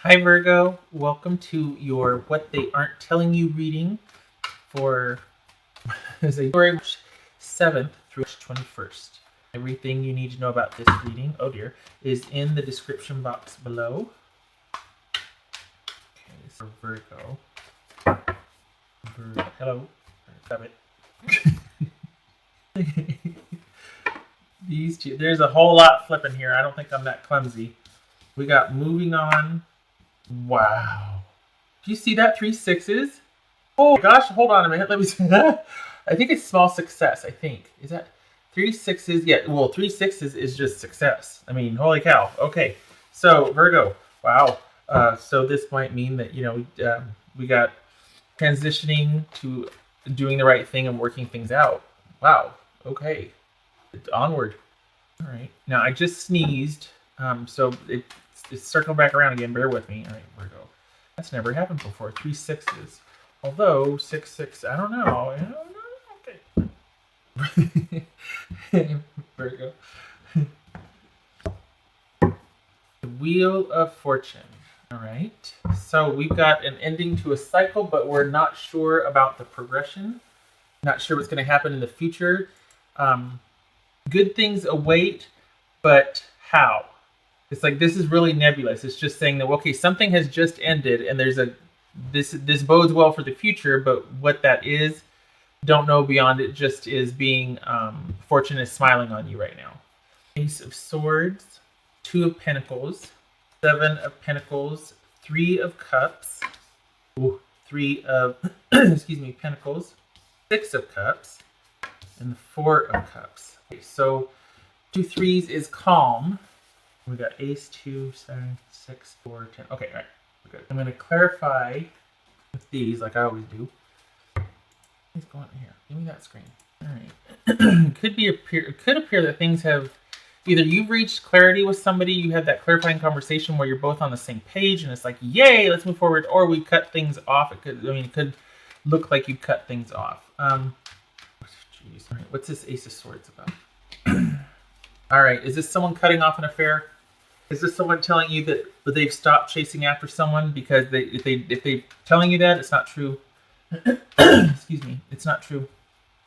Hi Virgo, welcome to your What They Aren't Telling You reading for February 7th through March 21st. Everything you need to know about this reading, oh dear, is in the description box below. Okay, so Virgo. Hello. Stop it. These two, there's a whole lot flipping here. I don't think I'm that clumsy. We got moving on. Wow. Do you see that? 3 6s? Oh gosh, hold on a minute. Let me see that. I think it's small success, I think. Is that 3 6s? Yeah, well, 3 6s is just success. I mean, holy cow. Okay. So, Virgo. Wow. So this might mean that, we got transitioning to doing the right thing and working things out. Wow. Okay. Onward. All right. Now, I just sneezed. So it's circling back around again. Bear with me. All right, Virgo. That's never happened before. 3 6s. Although 6 6, I don't know. Okay. Virgo. The Wheel of Fortune. All right. So we've got an ending to a cycle, but we're not sure about the progression. Not sure what's going to happen in the future. Good things await, but how? It's like this is really nebulous. It's just saying that okay, something has just ended, and there's this bodes well for the future, but what that is, don't know beyond it. Just is being fortune is smiling on you right now. Ace of Swords, 2 of Pentacles, 7 of Pentacles, 3 of Cups, 3 of Pentacles, 6 of Cups, and the 4 of Cups. Okay, so 2 3s is calm. We got Ace, 2, 7, 6, 4, 10. Okay, all right. We're good. I'm going to clarify with these like I always do. Let's go on here. Give me that screen. All right. It could appear that things have either you've reached clarity with somebody, you have that clarifying conversation where you're both on the same page, and it's like, yay, let's move forward, or we cut things off. It could look like you cut things off. Jeez. All right. What's this Ace of Swords about? All right. Is this someone cutting off an affair? Is this someone telling you that they've stopped chasing after someone because if they're telling you that, it's not true? Excuse me. It's not true.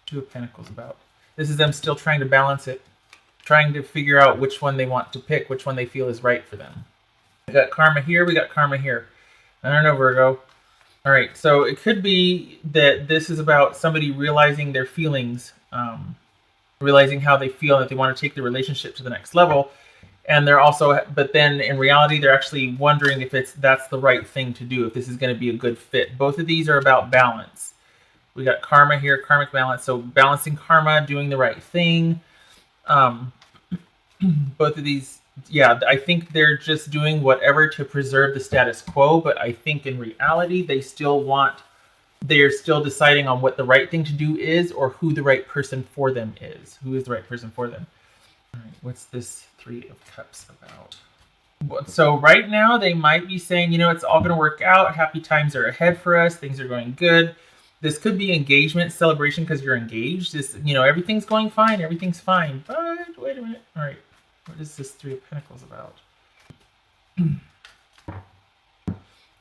2 of Pentacles about. This is them still trying to balance it, trying to figure out which one they want to pick, which one they feel is right for them. We got karma here. We got karma here. I don't know, Virgo. All right. So it could be that this is about somebody realizing their feelings, realizing how they feel, that they want to take the relationship to the next level. And they're also, but then in reality, they're actually wondering if that's the right thing to do, if this is going to be a good fit. Both of these are about balance. We got karma here, karmic balance. So balancing karma, doing the right thing. Both of these, yeah, I think they're just doing whatever to preserve the status quo. But I think in reality, they're still deciding on what the right thing to do is, or who the right person for them is. Who is the right person for them? All right, what's this 3 of Cups about? So right now they might be saying, it's all going to work out. Happy times are ahead for us. Things are going good. This could be engagement, celebration because you're engaged. This, everything's going fine. Everything's fine. But wait a minute. All right, what is this 3 of Pentacles about?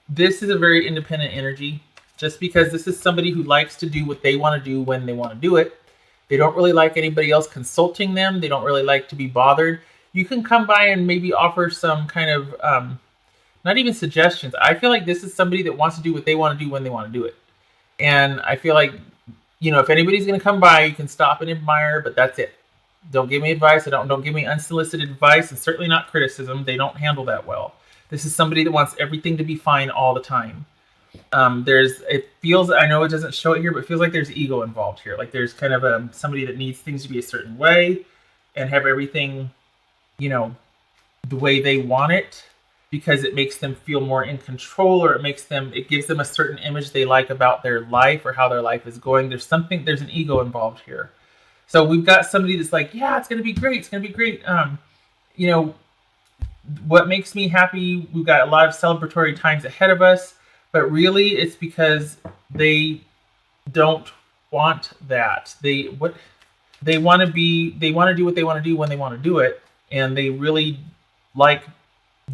This is a very independent energy. Just because this is somebody who likes to do what they want to do when they want to do it. They don't really like anybody else consulting them. They don't really like to be bothered. You can come by and maybe offer some kind of, not even suggestions. I feel like this is somebody that wants to do what they want to do when they want to do it. And I feel like, if anybody's going to come by, you can stop and admire, but that's it. Don't give me advice. Don't give me unsolicited advice, and certainly not criticism. They don't handle that well. This is somebody that wants everything to be fine all the time. It feels, I know it doesn't show it here, but it feels like there's ego involved here. Like there's kind of somebody that needs things to be a certain way and have everything, the way they want it, because it makes them feel more in control, or it gives them a certain image they like about their life or how their life is going. There's an ego involved here. So we've got somebody that's like, yeah, it's going to be great. It's going to be great. What makes me happy, we've got a lot of celebratory times ahead of us. But really, it's because they don't want that. They want to do what they want to do when they want to do it, and they really like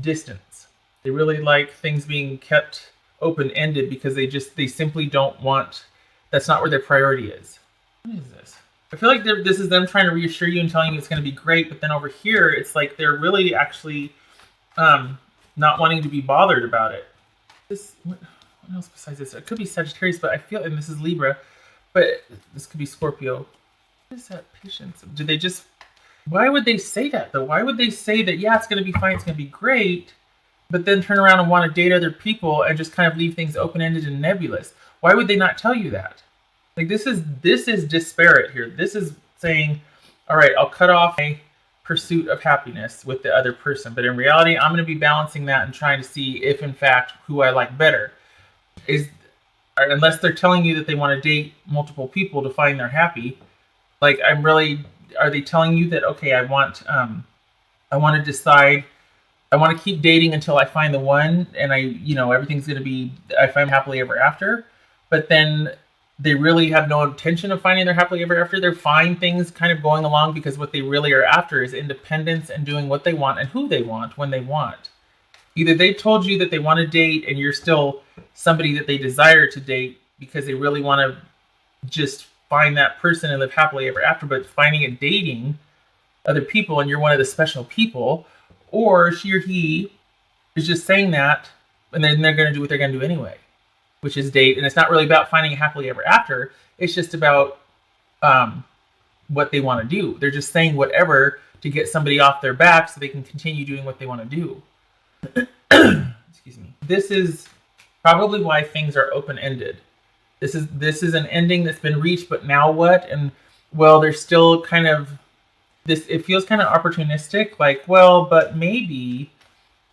distance. They really like things being kept open-ended because they simply don't want, that's not where their priority is. What is this? I feel like this is them trying to reassure you and telling you it's going to be great, but then over here it's like they're really actually not wanting to be bothered about it. What else besides this? It could be Sagittarius, but I feel, and this is Libra, but this could be Scorpio. What is that patience? Do they just, why would they say that though? Why would they say that, yeah, it's going to be fine, it's going to be great, but then turn around and want to date other people and just kind of leave things open-ended and nebulous? Why would they not tell you that? Like, this is disparate here. This is saying, all right, I'll cut off my pursuit of happiness with the other person, but in reality, I'm going to be balancing that and trying to see if, in fact, who I like better. Unless they're telling you that they want to date multiple people to find they're happy, like, are they telling you that, okay, I want to decide, I want to keep dating until I find the one, and everything's going to be, I find happily ever after, but then they really have no intention of finding their happily ever after. They're fine things kind of going along because what they really are after is independence and doing what they want and who they want when they want. Either they told you that they want to date and you're still somebody that they desire to date because they really want to just find that person and live happily ever after, but finding it dating other people and you're one of the special people, or she or he is just saying that and then they're going to do what they're going to do anyway, which is date. And it's not really about finding a happily ever after. It's just about what they want to do. They're just saying whatever to get somebody off their back so they can continue doing what they want to do. Excuse me. This is probably why things are open-ended. This is an ending that's been reached, but now what? And well, there's still kind of this, it feels kind of opportunistic, like, well, but maybe,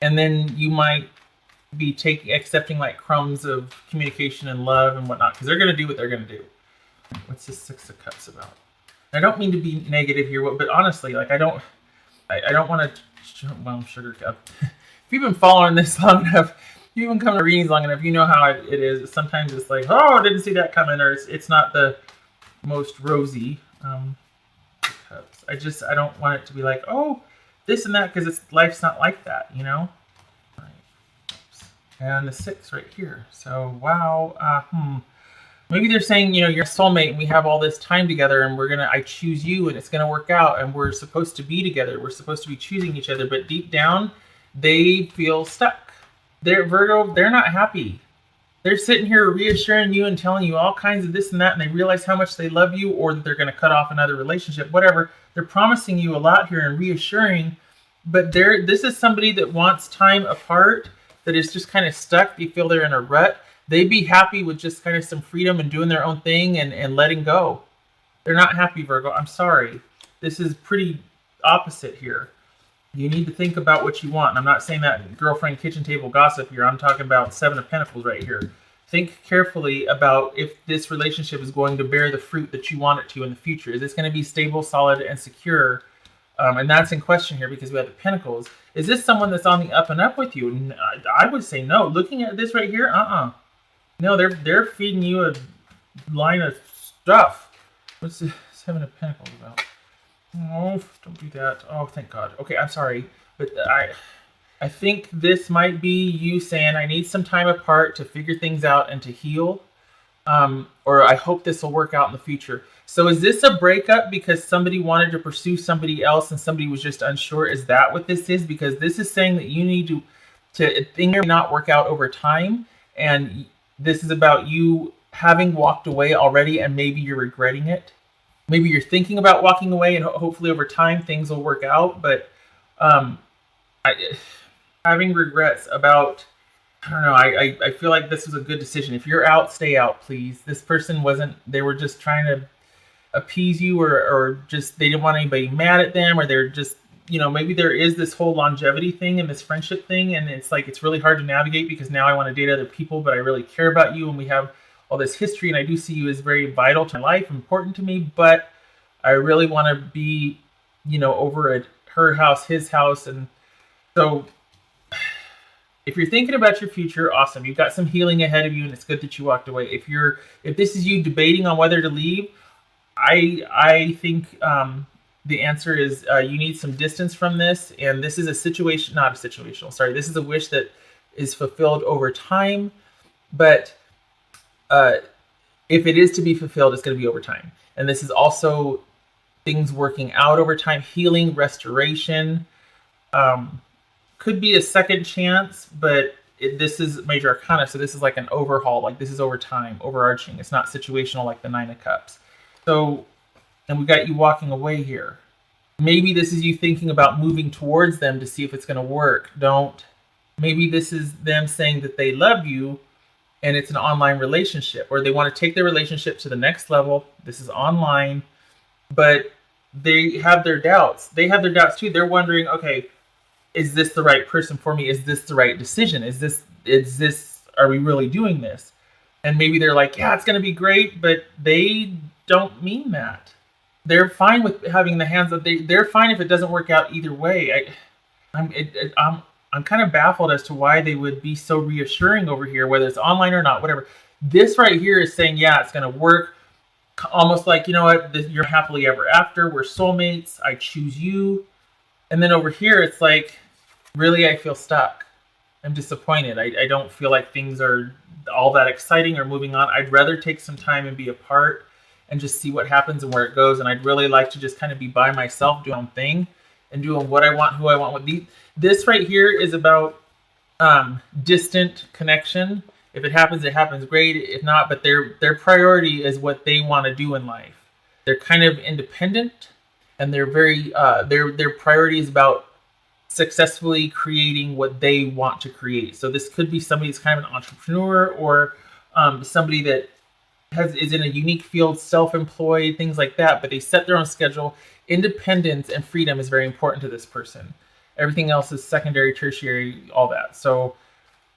and then you might be accepting like crumbs of communication and love and whatnot, because they're going to do what they're going to do. What's this Six of Cups about? I don't mean to be negative here, but honestly, like, I don't want to, well, sugar cup. If you've been following this long enough, you've been coming to readings long enough, you know how it is. Sometimes it's like, oh, I didn't see that coming, or it's not the most rosy. Cups. I don't want it to be like, oh, this and that, because life's not like that, you know? And the 6 right here. So, wow. Maybe they're saying, you're a soulmate and we have all this time together and I choose you and it's going to work out and we're supposed to be together. We're supposed to be choosing each other. But deep down, they feel stuck. Virgo, they're not happy. They're sitting here reassuring you and telling you all kinds of this and that, and they realize how much they love you or that they're going to cut off another relationship, whatever. They're promising you a lot here and reassuring, but this is somebody that wants time apart, that is just kind of stuck. They feel they're in a rut. They'd be happy with just kind of some freedom and doing their own thing and letting go. They're not happy, Virgo. I'm sorry. This is pretty opposite here. You need to think about what you want. And I'm not saying that girlfriend kitchen table gossip here. I'm talking about 7 of Pentacles right here. Think carefully about if this relationship is going to bear the fruit that you want it to in the future. Is this going to be stable, solid, and secure? And that's in question here because we have the Pentacles. Is this someone that's on the up and up with you? I would say no. Looking at this right here, no, they're feeding you a line of stuff. What's the 7 of Pentacles about? Oh, don't do that. Oh, thank God. Okay, I'm sorry. But I think this might be you saying, I need some time apart to figure things out and to heal. Or I hope this will work out in the future. So is this a breakup because somebody wanted to pursue somebody else and somebody was just unsure? Is that what this is? Because this is saying that you need to things may not work out over time. And this is about you having walked away already and maybe you're regretting it. Maybe you're thinking about walking away and hopefully over time things will work out. But having regrets about, I don't know, I feel like this was a good decision. If you're out, stay out, please. This person wasn't, they were just trying to appease you or just they didn't want anybody mad at them, or they're just, maybe there is this whole longevity thing and this friendship thing. And it's like, it's really hard to navigate because now I want to date other people, but I really care about you and we have all this history and I do see you as very vital to my life, important to me, but I really want to be, over at her house, his house. And so if you're thinking about your future, awesome. You've got some healing ahead of you and it's good that you walked away. If this is you debating on whether to leave, I think the answer is you need some distance from this. And this is this is a wish that is fulfilled over time. But if it is to be fulfilled, it's going to be over time. And this is also things working out over time, healing, restoration. Could be a second chance, but this is major arcana, so this is like an overhaul. Like this is over time, overarching. It's not situational like the Nine of Cups. So, and we got you walking away here. Maybe this is you thinking about moving towards them to see if it's going to work. Don't. Maybe this is them saying that they love you and it's an online relationship, or they want to take their relationship to the next level. This is online, but they have their doubts. They have their doubts too. They're wondering, okay, is this the right person for me? Is this the right decision? Are we really doing this? And maybe they're like, yeah, it's going to be great, but they don't mean that. They're fine with having the hands up. They're fine if it doesn't work out either way. I'm kind of baffled as to why they would be so reassuring over here, whether it's online or not, whatever. This right here is saying, yeah, it's going to work. Almost like, you know what, you're happily ever after. We're soulmates. I choose you. And then over here, it's like, really, I feel stuck. I'm disappointed. I don't feel like things are all that exciting or moving on. I'd rather take some time and be apart and just see what happens and where it goes. And I'd really like to just kind of be by myself, doing my own thing and doing what I want, who I want. This right here is about distant connection. If it happens, it happens, great. If not, but their priority is what they want to do in life. They're kind of independent, and they're very their priority is about successfully creating what they want to create. So this could be somebody who's kind of an entrepreneur, or somebody that is in a unique field, self-employed, things like that. But they set their own schedule. Independence and freedom is very important to this person. Everything else is secondary, tertiary, all that. So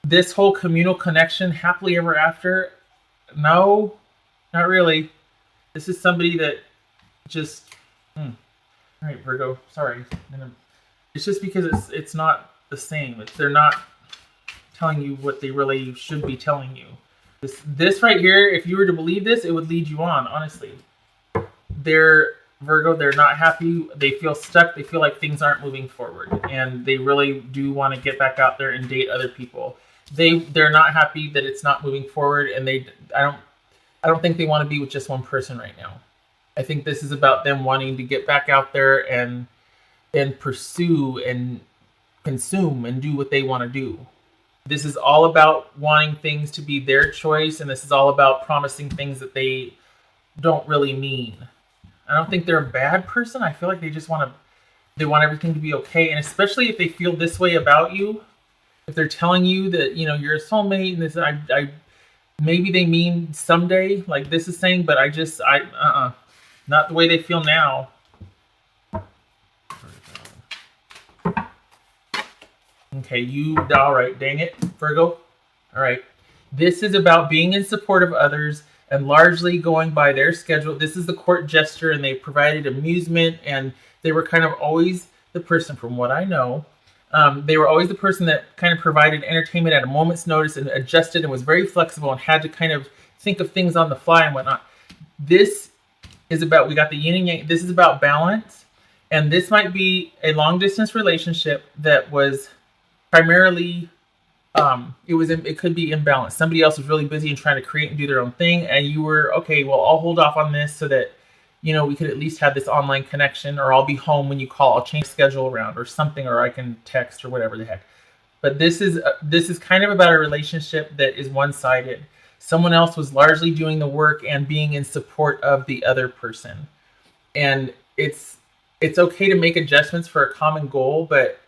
this whole communal connection, happily ever after, no, not really. This is somebody that just, all right, Virgo, sorry. It's just because it's not the same. They're not telling you what they really should be telling you. This right here, if you were to believe this, it would lead you on, honestly. Virgo, they're not happy. They feel stuck. They feel like things aren't moving forward, and they really do want to get back out there and date other people. They're not happy that it's not moving forward, and I don't think they want to be with just one person right now. I think this is about them wanting to get back out there and pursue and consume and do what they want to do. This is all about wanting things to be their choice, and this is all about promising things that they don't really mean. I don't think they're a bad person. I feel like they just want everything to be okay. And especially if they feel this way about you, if they're telling you that, you know, you're a soulmate, and this, maybe they mean someday, like this is saying, but not the way they feel now. Okay, all right, dang it, Virgo. All right. This is about being in support of others and largely going by their schedule. This is the court jester, and they provided amusement, and they were kind of always the person, from what I know, they were always the person that kind of provided entertainment at a moment's notice and adjusted and was very flexible and had to kind of think of things on the fly and whatnot. This is about, we got the yin and yang. This is about balance, and this might be a long distance relationship that was primarily it could be imbalanced. Somebody else was really busy and trying to create and do their own thing, and you were, okay, well, I'll hold off on this so that, you know, we could at least have this online connection, or I'll be home when you call. I'll change schedule around or something, or I can text or whatever the heck. But this is kind of about a relationship that is one-sided. Someone else was largely doing the work and being in support of the other person. And it's okay to make adjustments for a common goal, but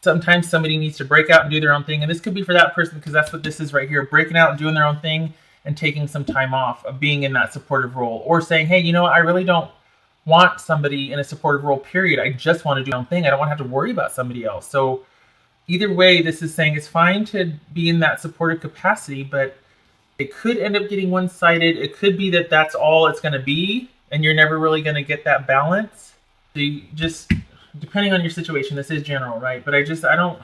sometimes somebody needs to break out and do their own thing. And this could be for that person, because that's what this is right here, breaking out and doing their own thing and taking some time off of being in that supportive role, or saying, hey, you know, I really don't want somebody in a supportive role, period. I just want to do my own thing. I don't want to have to worry about somebody else. So either way, this is saying it's fine to be in that supportive capacity, but it could end up getting one-sided. It could be that that's all it's going to be, and you're never really going to get that balance. So you just, depending on your situation, this is general, right? But I don't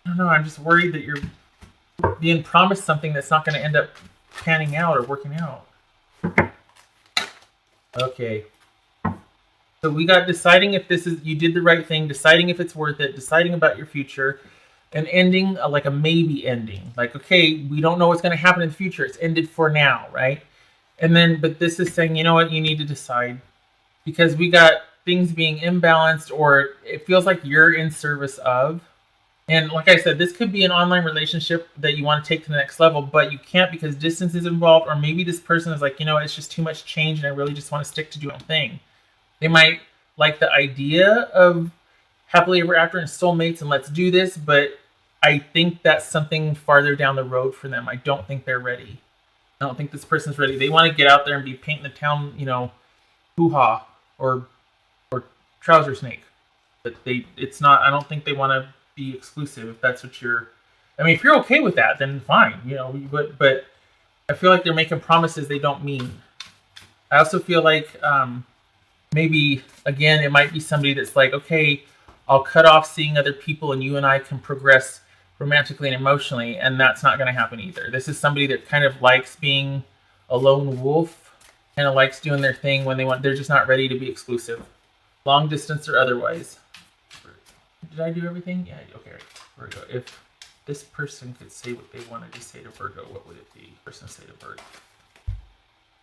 know. I'm just worried that you're being promised something that's not going to end up panning out or working out. Okay. So we got deciding if you did the right thing, deciding if it's worth it, deciding about your future. an ending, like a maybe ending. Like, okay, we don't know what's going to happen in the future. It's ended for now, right? And then, but this is saying, you know what, you need to decide, because we got things being imbalanced, or it feels like you're in service of. And like I said, this could be an online relationship that you want to take to the next level, but you can't because distance is involved, or maybe this person is like, you know, it's just too much change and I really just want to stick to doing my thing. They might like the idea of happily ever after and soulmates and let's do this, but I think that's something farther down the road for them. I don't think they're ready. I don't think this person's ready. They want to get out there and be painting the town, you know, hoo-ha or trouser snake. But it's not, I don't think they want to be exclusive if that's what you're, I mean, if you're okay with that, then fine, you know, but I feel like they're making promises they don't mean. I also feel like maybe, again, it might be somebody that's like, okay, I'll cut off seeing other people and you and I can progress romantically and emotionally, and that's not going to happen either. This is somebody that kind of likes being a lone wolf, kind of likes doing their thing when they want, they're just not ready to be exclusive, long distance or otherwise. Did I do everything? Yeah, okay, right. Virgo. If this person could say what they wanted to say to Virgo, what would it be? Person say to Virgo.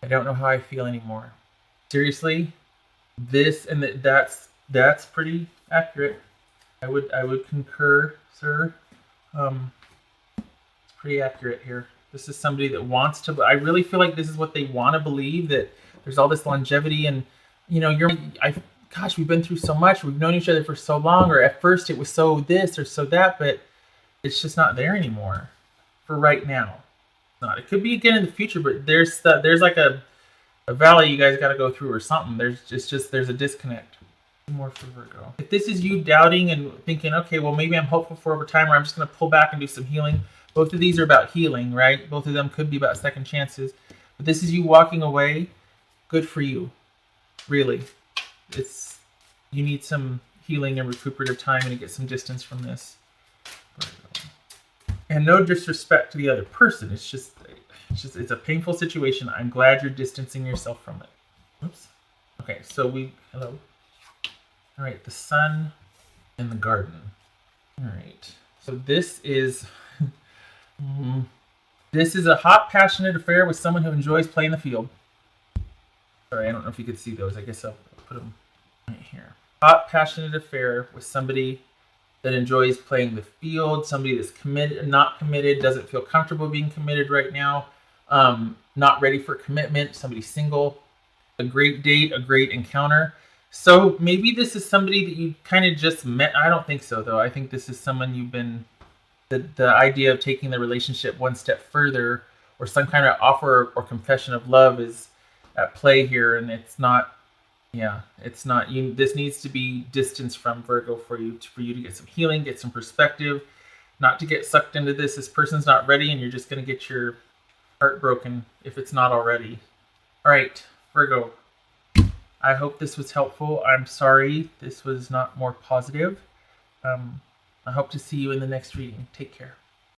I don't know how I feel anymore. Seriously, this and that's pretty accurate. I would concur, sir. It's pretty accurate here. This is somebody that wants to. I really feel like this is what they want to believe, that there's all this longevity, and you know, gosh, we've been through so much. We've known each other for so long, or at first it was so this or so that, but it's just not there anymore for right now. It's not. It could be again in the future, but there's like a valley you guys got to go through or something. There's a disconnect. More for Virgo. If this is you doubting and thinking, okay, well, maybe I'm hopeful for over time, or I'm just going to pull back and do some healing. Both of these are about healing, right? Both of them could be about second chances. But this is you walking away. Good for you. Really. You need some healing and recuperative time and to get some distance from this. Virgo. And no disrespect to the other person. It's a painful situation. I'm glad you're distancing yourself from it. Oops. Okay, so hello. All right, the sun in the garden. All right, so this is a hot, passionate affair with someone who enjoys playing the field. Sorry, I don't know if you could see those. I guess I'll put them right here. Hot, passionate affair with somebody that enjoys playing the field, somebody that's committed, not committed, doesn't feel comfortable being committed right now, not ready for commitment, somebody single, a great date, a great encounter. So maybe this is somebody that you kind of just met. I don't think so, though. I think this is someone you've been, the idea of taking the relationship one step further, or some kind of offer or confession of love is at play here. And it's not, this needs to be distance from Virgo for you to get some healing, get some perspective, not to get sucked into this. This person's not ready, and you're just going to get your heart broken if it's not already. All right, Virgo. I hope this was helpful. I'm sorry this was not more positive. I hope to see you in the next reading. Take care.